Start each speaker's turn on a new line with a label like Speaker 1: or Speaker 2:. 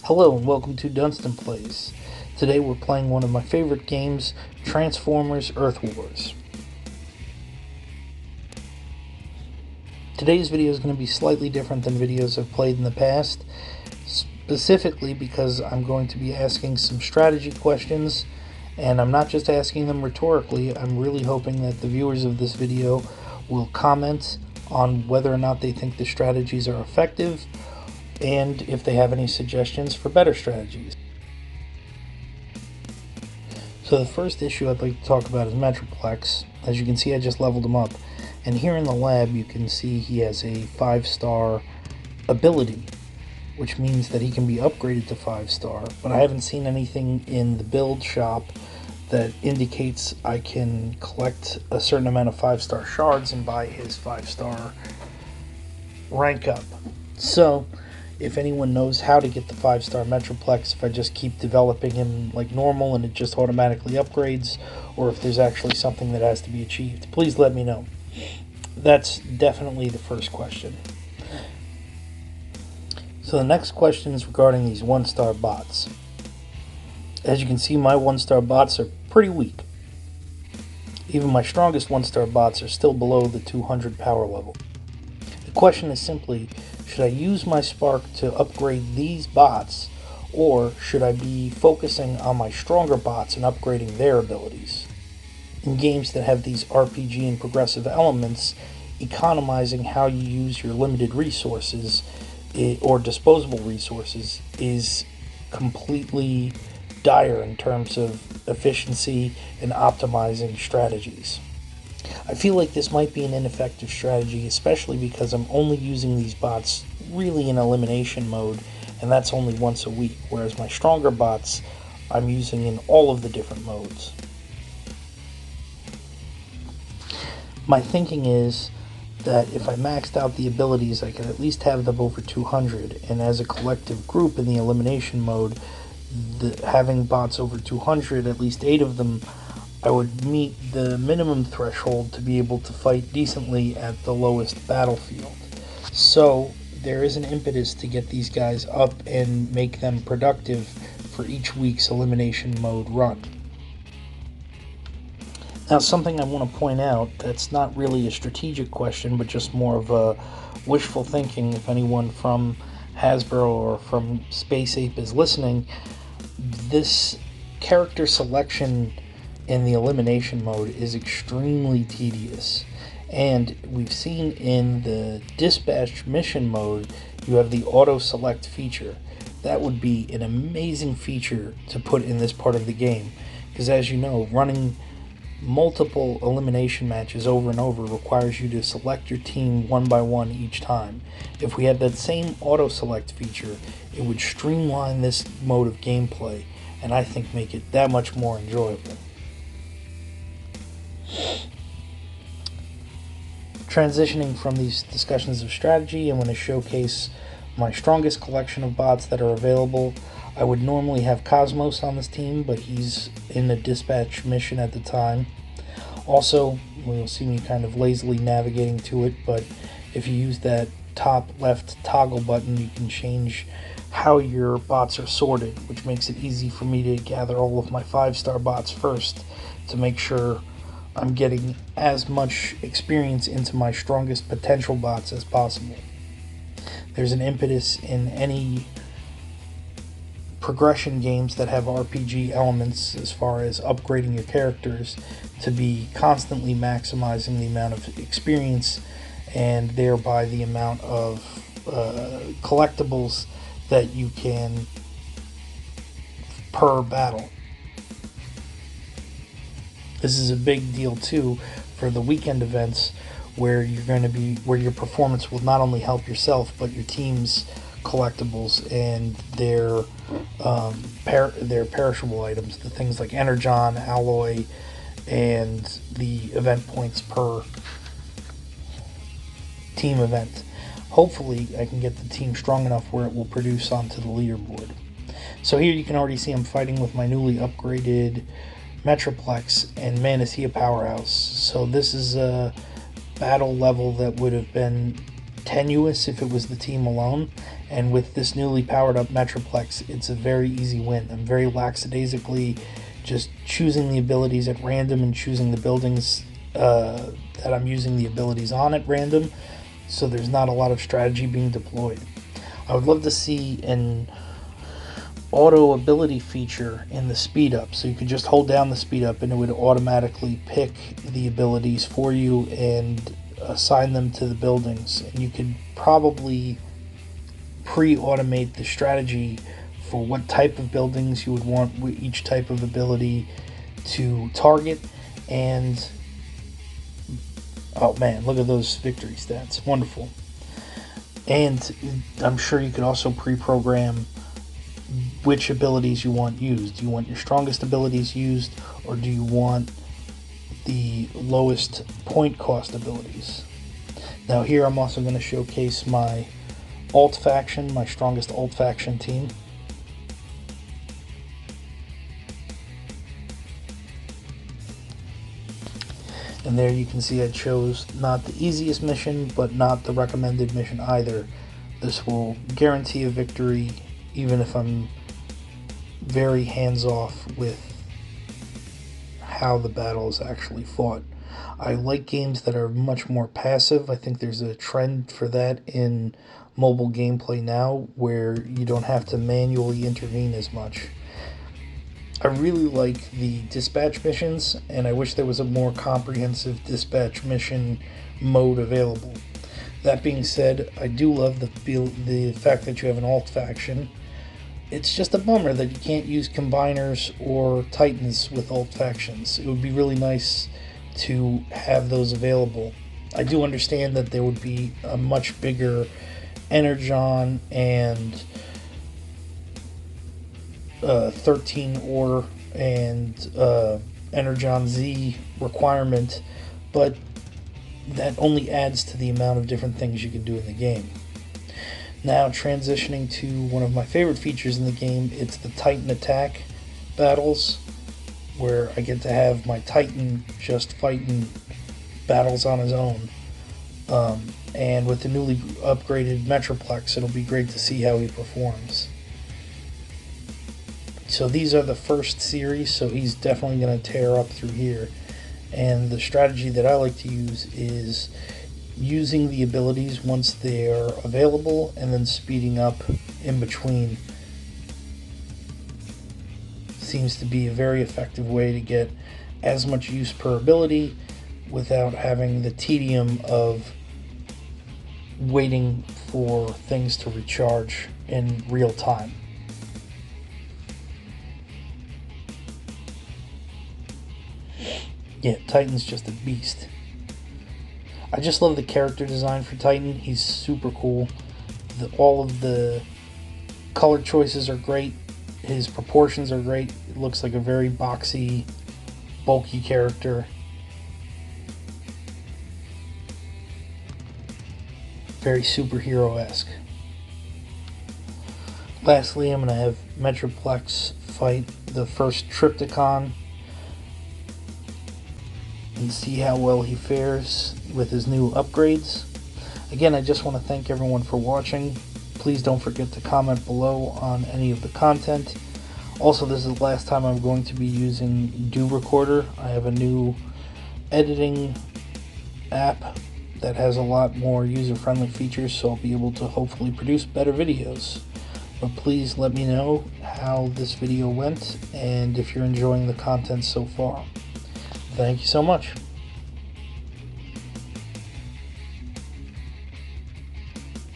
Speaker 1: Hello and welcome to Dunston Plays. Today we're playing one of my favorite games, Transformers Earth Wars. Today's video is going to be slightly different than videos I've played in the past, specifically because I'm going to be asking some strategy questions, and I'm not just asking them rhetorically. I'm really hoping that the viewers of this video will comment on whether or not they think the strategies are effective, and if they have any suggestions for better strategies. So the first issue I'd like to talk about is Metroplex. As you can see, I just leveled him up, and here in the lab you can see he has a 5-star ability, which means that he can be upgraded to 5-star, but I haven't seen anything in the build shop that indicates I can collect a certain amount of 5-star shards and buy his 5-star rank up. So if anyone knows how to get the 5-star Metroplex, if I just keep developing him like normal and it just automatically upgrades, or if there's actually something that has to be achieved, please let me know. That's definitely the first question. So the next question is regarding these 1-star bots. As you can see, my 1-star bots are pretty weak. Even my strongest 1-star bots are still below the 200 power level. The question is simply, should I use my spark to upgrade these bots, or should I be focusing on my stronger bots and upgrading their abilities? In games that have these RPG and progressive elements, economizing how you use your limited resources or disposable resources is completely dire in terms of efficiency and optimizing strategies. I feel like this might be an ineffective strategy, especially because I'm only using these bots really in elimination mode, and that's only once a week, whereas my stronger bots I'm using in all of the different modes. My thinking is that if I maxed out the abilities, I could at least have them over 200, and as a collective group in the elimination mode, having bots over 200, at least 8 of them, I would meet the minimum threshold to be able to fight decently at the lowest battlefield. So there is an impetus to get these guys up and make them productive for each week's elimination mode run. Now, something I want to point out that's not really a strategic question, but just more of a wishful thinking. If anyone from Hasbro or from Space Ape is listening, this character selection in the elimination mode is extremely tedious, and we've seen in the dispatch mission mode you have the auto select feature. That would be an amazing feature to put in this part of the game, because as you know, running multiple elimination matches over and over requires you to select your team one by one each time. If we had that same auto select feature, it would streamline this mode of gameplay and I think make it that much more enjoyable. Transitioning from these discussions of strategy, I'm going to showcase my strongest collection of bots that are available. I would normally have Cosmos on this team, but he's in the dispatch mission at the time. Also, you'll see me kind of lazily navigating to it, but if you use that top left toggle button, you can change how your bots are sorted, which makes it easy for me to gather all of my 5-star bots first to make sure I'm getting as much experience into my strongest potential bots as possible. There's an impetus in any progression games that have RPG elements as far as upgrading your characters to be constantly maximizing the amount of experience and thereby the amount of collectibles that you can per battle. This is a big deal too for the weekend events where your performance will not only help yourself but your team's collectibles and their perishable items, the things like Energon, Alloy, and the event points per team event. Hopefully I can get the team strong enough where it will produce onto the leaderboard. So here you can already see I'm fighting with my newly upgraded Metroplex and Manatee Powerhouse. So this is a battle level that would have been tenuous if it was the team alone, And with this newly powered up Metroplex, it's a very easy win. I'm very lackadaisically just choosing the abilities at random and choosing the buildings that I'm using the abilities on at random, so there's not a lot of strategy being deployed. I would love to see an auto ability feature in the speed up, so you could just hold down the speed up and it would automatically pick the abilities for you and assign them to the buildings, and you could probably pre-automate the strategy for what type of buildings you would want each type of ability to target. And oh man, look at those victory stats, wonderful. And I'm sure you could also pre-program which abilities you want used. Do you want your strongest abilities used, or do you want the lowest point cost abilities? Now here I'm also going to showcase my alt faction, my strongest alt faction team. And there you can see I chose not the easiest mission, but not the recommended mission either. This will guarantee a victory even if I'm very hands-off with how the battle is actually fought. I like games that are much more passive. I think there's a trend for that in mobile gameplay now, where you don't have to manually intervene as much. I really like the dispatch missions, and I wish there was a more comprehensive dispatch mission mode available. That being said, I do love the fact that you have an alt faction. It's just a bummer that you can't use combiners or titans with alt factions. It would be really nice to have those available. I do understand that there would be a much bigger Energon and 13 ore and Energon Z requirement, but that only adds to the amount of different things you can do in the game. Now transitioning to one of my favorite features in the game, it's the Titan attack battles, where I get to have my Titan just fighting battles on his own. And with the newly upgraded Metroplex, it'll be great to see how he performs. So these are the first series, so he's definitely going to tear up through here. And the strategy that I like to use is using the abilities once they are available and then speeding up in between. Seems to be a very effective way to get as much use per ability without having the tedium of waiting for things to recharge in real time. Yeah, Titan's just a beast. I just love the character design for Titan. He's super cool. All of the color choices are great. His proportions are great. It looks like a very boxy, bulky character. Very superhero-esque. Lastly, I'm going to have Metroplex fight the first Trypticon and see how well he fares with his new upgrades. Again, I just want to thank everyone for watching. Please don't forget to comment below on any of the content. Also, this is the last time I'm going to be using Do Recorder. I have a new editing app that has a lot more user-friendly features, so I'll be able to hopefully produce better videos. But please let me know how this video went and if you're enjoying the content so far. Thank you so much.